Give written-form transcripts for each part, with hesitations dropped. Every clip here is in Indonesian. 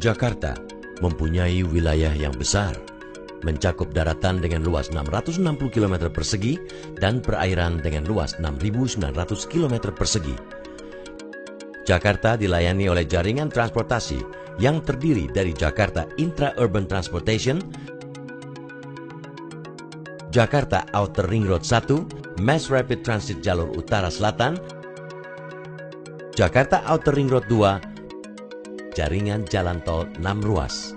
Jakarta mempunyai wilayah yang besar, mencakup daratan dengan luas 660 km persegi dan perairan dengan luas 6.900 km persegi. Jakarta dilayani oleh jaringan transportasi yang terdiri dari Jakarta Intra-Urban Transportation, Jakarta Outer Ring Road 1, Mass Rapid Transit jalur utara selatan, Jakarta Outer Ring Road 2, jaringan jalan tol 6 ruas,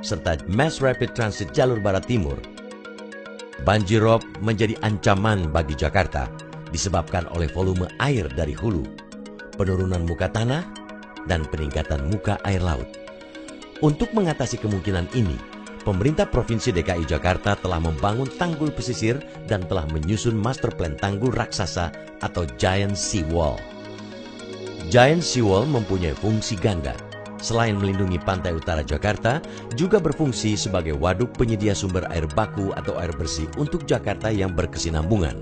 serta Mass Rapid Transit jalur barat timur. Banjirop menjadi ancaman bagi Jakarta disebabkan oleh volume air dari hulu, penurunan muka tanah, dan peningkatan muka air laut. Untuk mengatasi kemungkinan ini, pemerintah Provinsi DKI Jakarta telah membangun tanggul pesisir dan telah menyusun master plan tanggul raksasa atau Giant Sea Wall. Giant Sea Wall mempunyai fungsi ganda. Selain melindungi pantai utara Jakarta, juga berfungsi sebagai waduk penyedia sumber air baku atau air bersih untuk Jakarta yang berkesinambungan.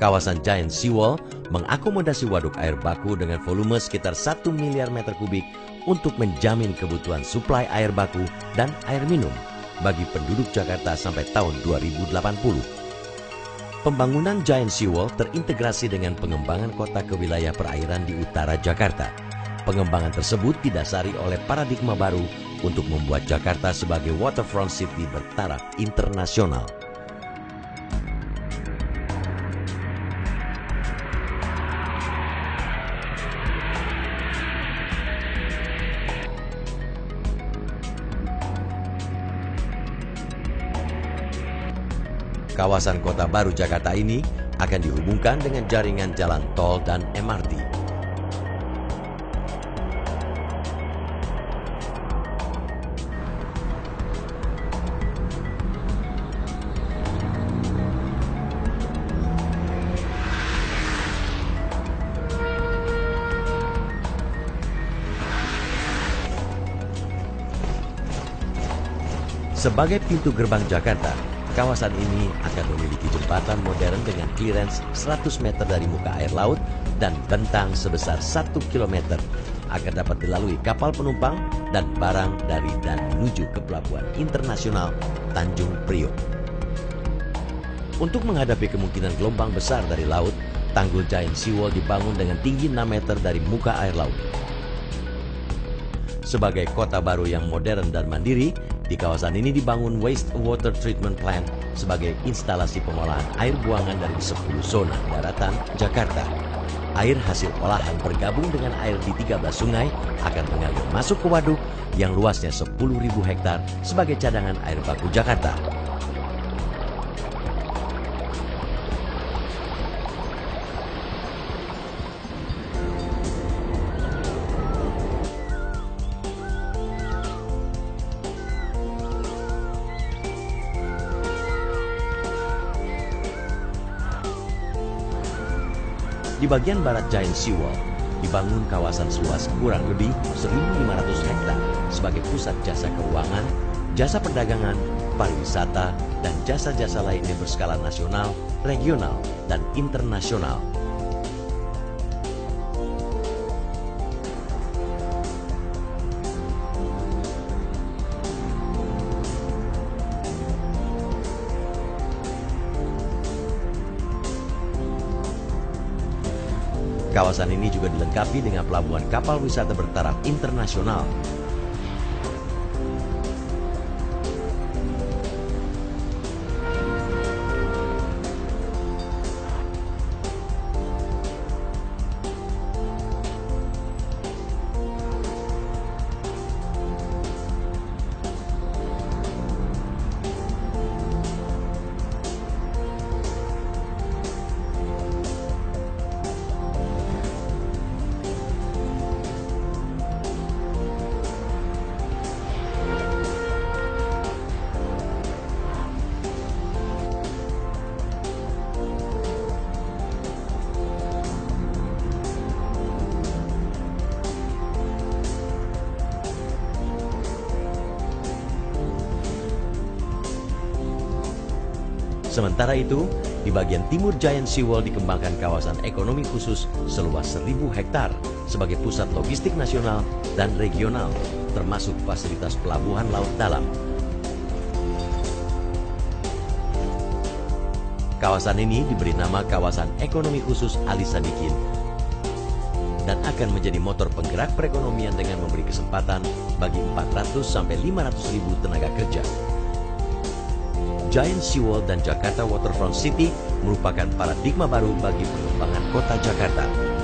Kawasan Giant Sea Wall mengakomodasi waduk air baku dengan volume sekitar 1 miliar meter kubik untuk menjamin kebutuhan suplai air baku dan air minum bagi penduduk Jakarta sampai tahun 2080. Pembangunan Giant Sea Wall terintegrasi dengan pengembangan kota ke wilayah perairan di utara Jakarta. Pengembangan tersebut didasari oleh paradigma baru untuk membuat Jakarta sebagai waterfront city bertaraf internasional. Kawasan Kota Baru Jakarta ini akan dihubungkan dengan jaringan jalan tol dan MRT. Sebagai pintu gerbang Jakarta, kawasan ini akan memiliki jembatan modern dengan clearance 100 meter dari muka air laut dan bentang sebesar 1 km agar dapat dilalui kapal penumpang dan barang dari dan menuju ke Pelabuhan Internasional Tanjung Priok. Untuk menghadapi kemungkinan gelombang besar dari laut, tanggul Giant Sea Wall dibangun dengan tinggi 6 meter dari muka air laut. Sebagai kota baru yang modern dan mandiri, di kawasan ini dibangun wastewater treatment plant sebagai instalasi pengolahan air buangan dari 10 zona daratan Jakarta. Air hasil olahan bergabung dengan air di 13 sungai akan mengalir masuk ke waduk yang luasnya 10.000 hektar sebagai cadangan air baku Jakarta. Di bagian barat Giant Sea Wall, dibangun kawasan seluas kurang lebih 1.500 hektar sebagai pusat jasa keuangan, jasa perdagangan, pariwisata, dan jasa-jasa lainnya berskala nasional, regional, dan internasional. Kawasan ini juga dilengkapi dengan pelabuhan kapal wisata bertaraf internasional. Sementara itu, di bagian timur Giant Sea Wall dikembangkan kawasan ekonomi khusus seluas 1.000 hektar sebagai pusat logistik nasional dan regional. termasuk fasilitas pelabuhan laut dalam. Kawasan ini diberi nama Kawasan Ekonomi Khusus Ali Sadikin dan akan menjadi motor penggerak perekonomian dengan memberi kesempatan bagi 400 sampai 500 ribu tenaga kerja. Giant Seawall dan Jakarta Waterfront City merupakan paradigma baru bagi pengembangan kota Jakarta.